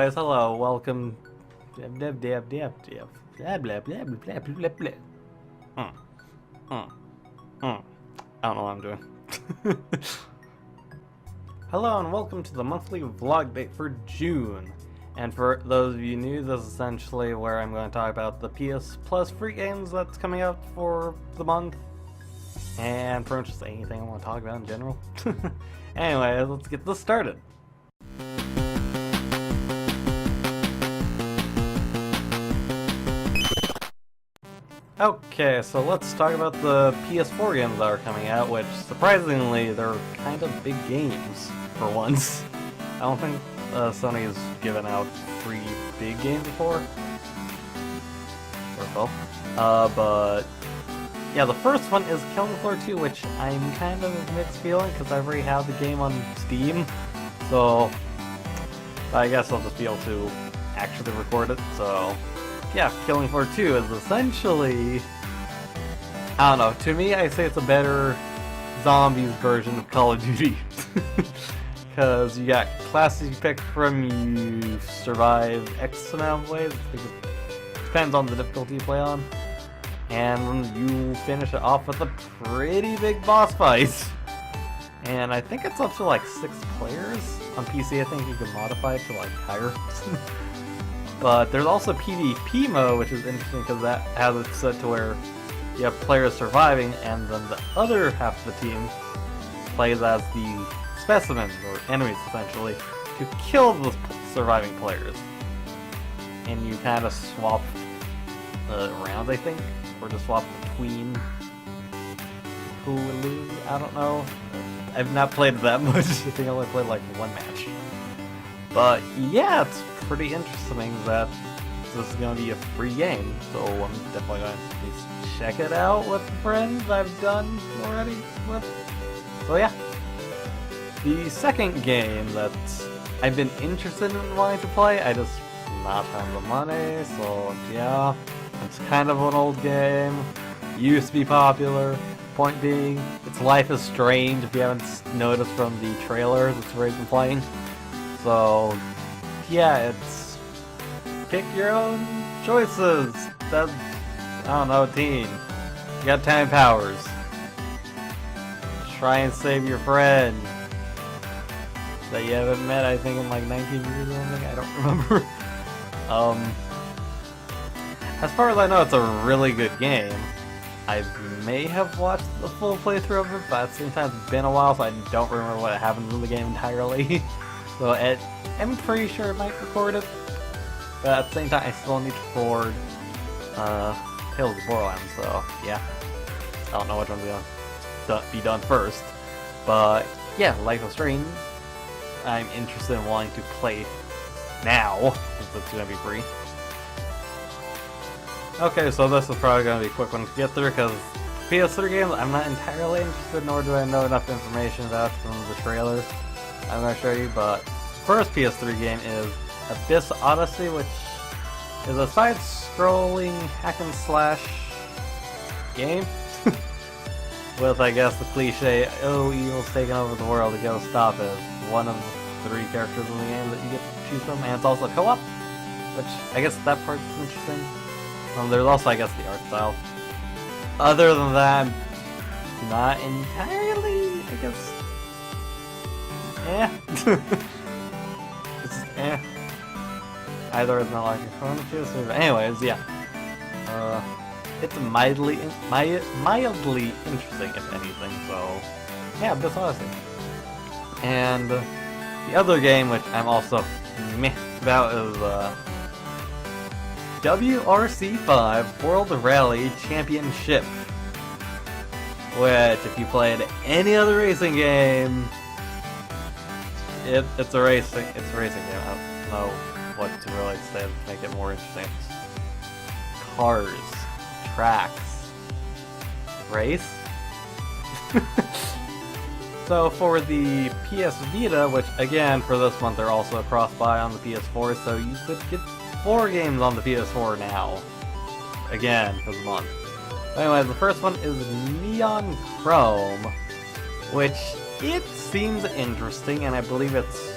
Guys, hello, welcome. Blah blah blah blah blah blah blah blah blah blah. I don't know what I'm doing. Hello and welcome to the monthly vlog date for June. And for those of you new, this is essentially where I'm going to talk about the PS Plus free games that's coming out for the month. And pretty much just anything I want to talk about in general. Anyway, let's get this started. Okay, so let's talk about the PS4 games that are coming out, which, surprisingly, they're kind of big games, for once. I don't think Sony's given out 3 big games before. Or both. But yeah, the first one is Killing Floor 2, which I'm kind of mixed feeling, because I've already had the game on Steam. So, I guess I'll just be able to actually record it, so... Yeah, Killing Floor 2 is essentially, I don't know, to me I say it's a better zombies version of Call of Duty. Because you got classes you pick from, you survive X amount of ways, it depends on the difficulty you play on, and you finish it off with a pretty big boss fight. And I think it's up to like 6 players. On PC I think you can modify it to like higher. But there's also PvP mode, which is interesting because that has it set to where you have players surviving, and then the other half of the team plays as the specimens, or enemies essentially, to kill the surviving players. And you kind of swap rounds, I think, or just swap between who will lose, I don't know. I've not played that much, I think I only played like 1 match. But yeah, it's pretty interesting that this is going to be a free game, so I'm definitely going to at least check it out with friends I've done already with. So yeah. The second game that I've been interested in wanting to play, I just not have the money, so yeah. It's kind of an old game, used to be popular. Point being, it's Life is Strange, if you haven't noticed from the trailer that's already been playing. So, yeah, it's pick your own choices. That's, I don't know, teen. You got time powers. Try and save your friend that you haven't met, I think, in like 19 years or something. I don't remember. As far as I know, it's a really good game. I may have watched the full playthrough of it, but at the same time, it's been a while, so I don't remember what happens in the game entirely. So I'm pretty sure it might record it, but at the same time I still need to record Tales of the Borderlands, so yeah. I don't know which one's gonna be done first. But yeah, Life is Strange, I'm interested in wanting to play now, since it's gonna be free. Okay, so this is probably gonna be a quick one to get through, because PS3 games I'm not entirely interested, nor do I know enough information about from the trailer I'm going to show you, but first PS3 game is Abyss Odyssey, which is a side-scrolling hack-and-slash game with, I guess, the cliche, oh, evil's taking over the world, you gotta stop it. One of the 3 characters in the game that you get to choose from, and it's also co-op, which I guess that part's interesting. There's also, I guess, the art style. Other than that, not entirely, I guess. It's just Either it's not like a Chronicles, or anyways, yeah. It's mildly interesting, if anything, so yeah, Abyss Odyssey. And the other game, which I'm also meh about, is WRC5 World Rally Championship. Which, if you played any other racing game, it's a racing game. I don't know what to really say to make it more interesting. Cars, tracks, race. So for the PS Vita, which again for this month they're also a cross-buy on the PS4, so you could get 4 games on the PS4 now. Again for the month. Anyway, the first one is Neon Chrome, which it seems interesting, and I believe it's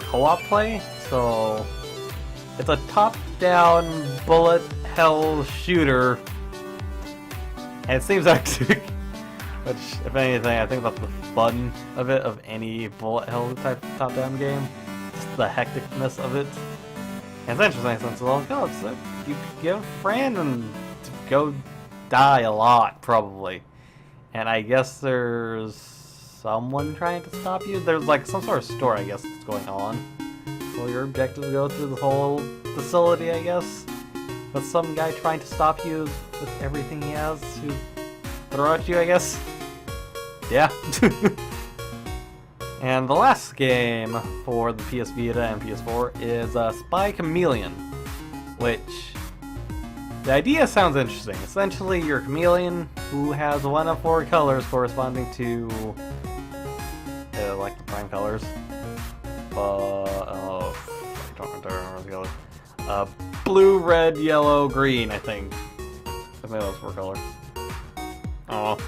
co-op play, so It's a top-down bullet hell shooter, and it seems actually, which, if anything, I think that's the fun of it, of any bullet hell type top-down game. Just the hecticness of it. And it's interesting since it's all go, so you could get a friend and go die a lot, probably. And I guess there's someone trying to stop you. There's like some sort of store, I guess, that's going on. So your objective is to go through the whole facility, I guess. With some guy trying to stop you with everything he has to throw at you, I guess. Yeah. And the last game for the PS Vita and PS4 is Spy Chameleon, which the idea sounds interesting. Essentially, you're a chameleon who has one of 4 colors corresponding to like the prime colors. I don't remember the colors. Blue, red, yellow, green, I think. I think those 4 colors. Oh,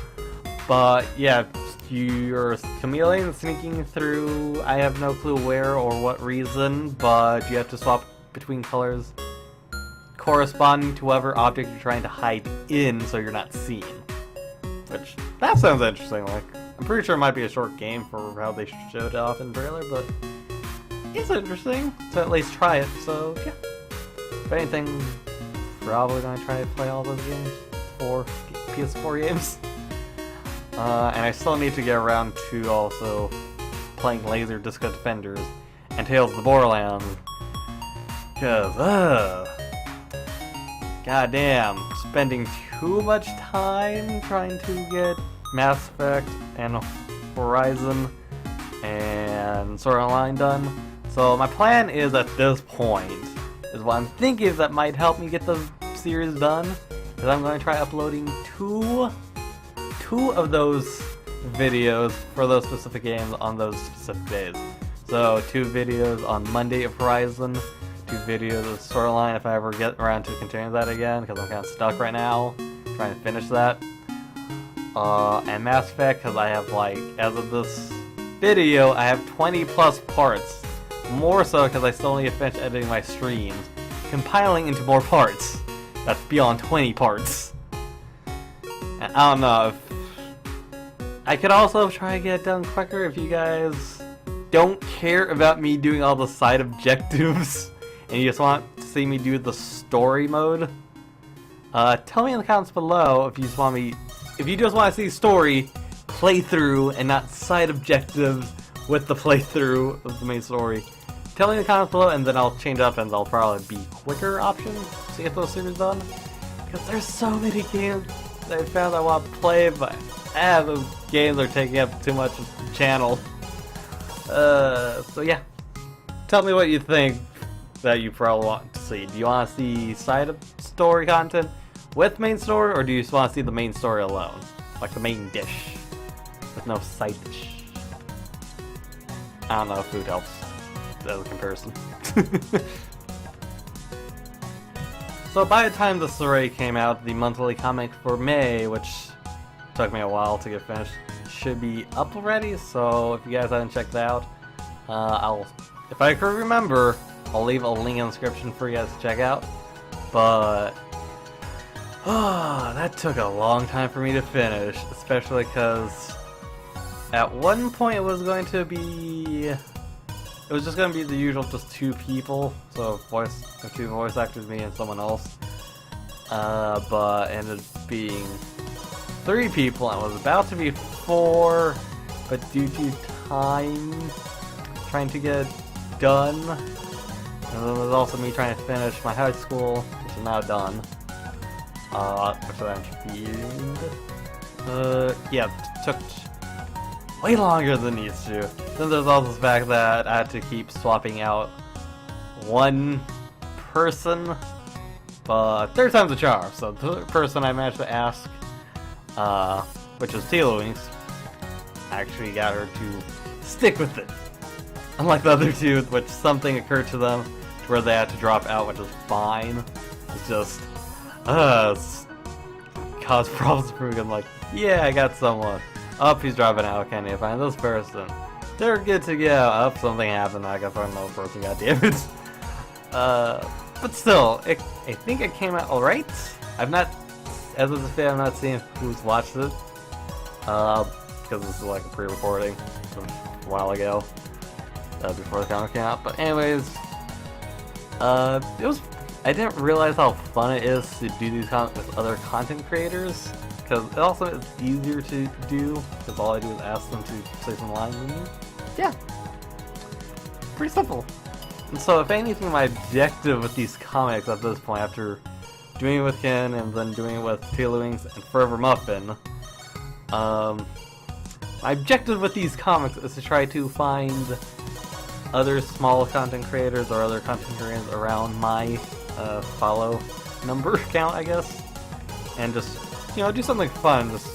but yeah. You're a chameleon sneaking through, I have no clue where or what reason, but you have to swap between colors corresponding to whatever object you're trying to hide in so you're not seen. Which, that sounds interesting. Like, I'm pretty sure it might be a short game for how they showed it off in the trailer, but it's interesting to at least try it, so yeah. If anything, probably gonna try to play all those games for PS4 games. And I still need to get around to also playing Laser Disco Defenders and Tales of the Borderlands. Cause, goddamn, spending too much time trying to get Mass Effect and Horizon and Sword Online done. So my plan is at this point, is what I'm thinking is that might help me get the series done, is I'm going to try uploading two of those videos for those specific games on those specific days. So 2 videos on Monday of Horizon, 2 videos of Storyline if I ever get around to continuing that again, because I'm kind of stuck right now trying to finish that. And Mass Effect, because I have, like, as of this video, I have 20 plus parts. More so because I still need to finish editing my streams, compiling into more parts. That's beyond 20 parts. And I don't know if I could also try to get it done quicker if you guys don't care about me doing all the side objectives and you just want to see me do the story mode. Tell me in the comments below if you just want to see story playthrough and not side objectives with the playthrough of the main story. Tell me in the comments below and then I'll change up and there'll probably be quicker options to get those series done. Because there's so many games that I found I want to play, but those games are taking up too much of the channel. So yeah. Tell me what you think that you probably want to see. Do you want to see side story content with main story, or do you just want to see the main story alone? Like the main dish, with no side dish. I don't know if food helps as a comparison. So by the time this already came out, the monthly comic for May, which took me a while to get finished, should be up already. So if you guys haven't checked that out, if I can remember, I'll leave a link in the description for you guys to check out. But that took a long time for me to finish, especially because at one point it was just going to be the usual just 2 people, so 2 voice actors, me and someone else, but ended up being 3 people, and it was about to be 4, but due to time trying to get it done, and then there's also me trying to finish my high school, which is now done, which I'm confused. Yeah, it took way longer than it needs to. Then there's also the fact that I had to keep swapping out one person, but 3rd time's a charm. So the person I managed to ask, which was Tea Louise, actually got her to stick with it. Unlike the other 2, which something occurred to them where they had to drop out, which is fine. It's just, caused problems for me. I'm like, yeah, I got someone. Up, he's dropping out. Can't even find this person. They're good to go. Up, something happened. I gotta find another person. God damn it. But still, I think it came out alright. I've not, as of this video, I'm not seeing who's watched it. Because this is like a pre-recording from a while ago, before the comic came out. But anyways, I didn't realize how fun it is to do these comics with other content creators, because it also is easier to do, because all I do is ask them to say some lines, and yeah, pretty simple. And so if anything, my objective with these comics at this point, after doing it with Ken and then doing it with Taylor Wings and Forevermuffin, my objective with these comics is to try to find other small content creators or other content creators around my follow number count, I guess, and just, you know, do something fun, just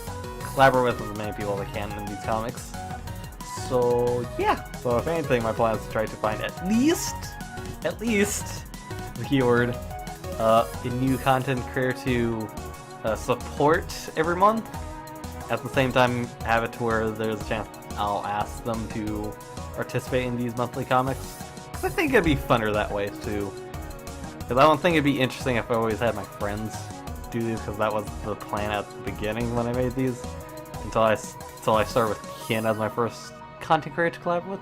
collaborate with as many people as I can in these comics. So yeah, so if anything, my plan is to try to find at least the keyword, a new content creator to support every month. At the same time, have it to where there's a chance I'll ask them to participate in these monthly comics. Because I think it'd be funner that way too. Because I don't think it'd be interesting if I always had my friends do these, because that was the plan at the beginning when I made these. Until I started with Ken as my first content creator to collab with.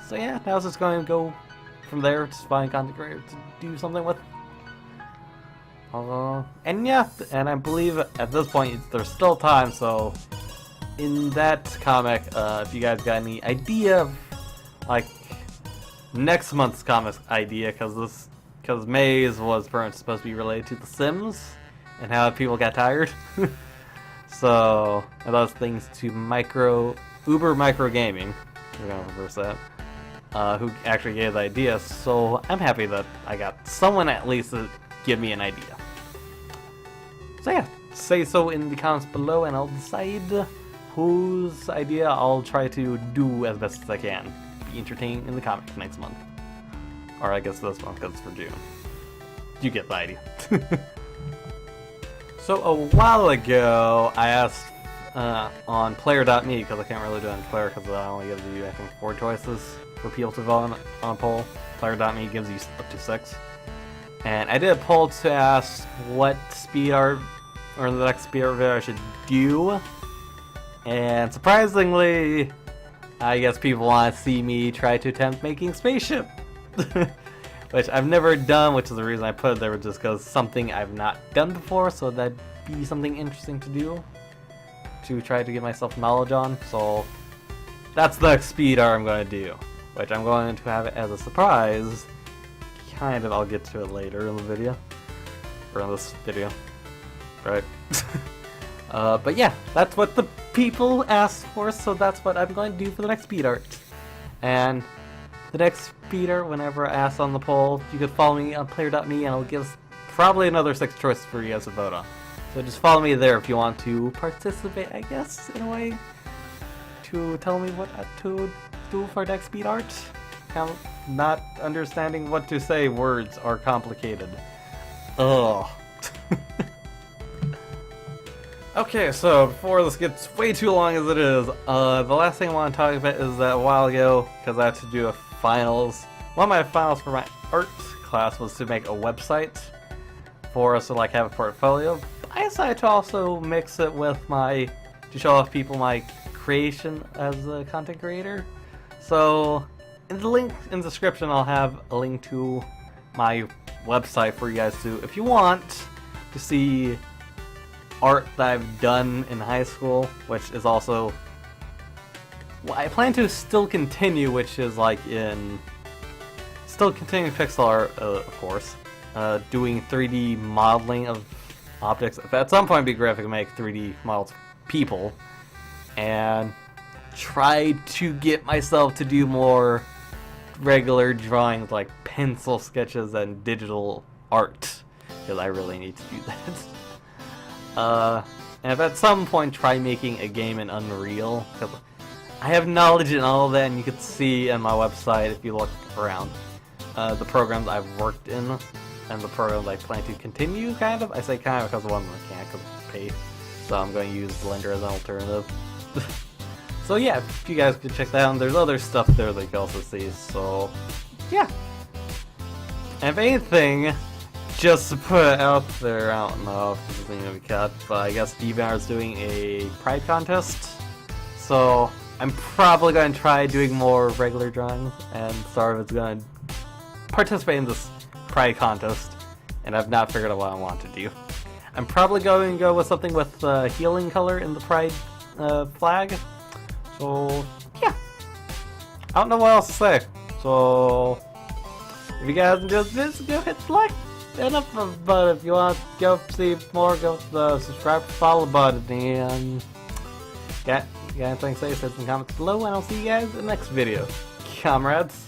So yeah, now it's just going to go from there, just find content creator to do something with. And yeah, and I believe at this point there's still time, so in that comic, if you guys got any idea of like next month's comic idea, because May's was supposed to be related to The Sims and how people got tired. So, and those things to Uber Micro Gaming, we're gonna reverse that, who actually gave the idea, so I'm happy that I got someone at least to give me an idea. So yeah, say so in the comments below and I'll decide whose idea I'll try to do as best as I can. Be entertained in the comic next month. Or I guess this month, because it's for June. You get the idea. So a while ago, I asked on player.me, because I can't really do it on Player, because I only gives you, I think, 4 choices for people to vote on a poll. Player.me gives you up to 6. And I did a poll to ask what speed art, or the next speed art video I should do. And surprisingly, I guess people want to see me try to attempt making spaceship. Which I've never done, which is the reason I put it there, just because something I've not done before, so that'd be something interesting to do, to try to get myself knowledge on. So that's the speed art I'm going to do, which I'm going to have it as a surprise. Kind of, I'll get to it later in the video, or in this video, right? But yeah, that's what the people asked for, so that's what I'm going to do for the next speed art. And the next speed art, whenever I ask on the poll, you can follow me on player.me and I'll give probably another 6 choices for you guys to vote on. So just follow me there if you want to participate, I guess, in a way, to tell me what to do for next speed art. Kind of not understanding what to say, words are complicated. Ugh. Okay, so before this gets way too long as it is, the last thing I want to talk about is that a while ago, because I had to do a finals, one of my finals for my art class was to make a website for us to like have a portfolio. I decided to also mix it with to show off people my creation as a content creator. So in the link in the description, I'll have a link to my website for you guys to, if you want to see art that I've done in high school, which is also what I plan to still continue, which is like still continuing pixel art, of course, doing 3D modeling of objects. If at some point it'd be great if I could make 3D models of people, and try to get myself to do more regular drawings like pencil sketches and digital art, because I really need to do that. And if at some point try making a game in Unreal, because I have knowledge in all of that, and you can see on my website if you look around the programs I've worked in and the programs I plan to continue, kind of. I say kind of because one of them I can't because it's paid, so I'm going to use Blender as an alternative. So yeah, if you guys could check that out, and there's other stuff there that you can also see, so yeah. And if anything, just to put it out there, I don't know if this is going to be cut, but I guess DVR is doing a pride contest. So I'm probably going to try doing more regular drawings, and Starve is going to participate in this pride contest, and I've not figured out what I want to do. I'm probably going to go with something with the healing color in the pride flag. So yeah, I don't know what else to say. So if you guys enjoyed this, go hit the like button. If you want to go see more, go to the subscribe, follow button, and got anything to say, send some comments below, and I'll see you guys in the next video, comrades.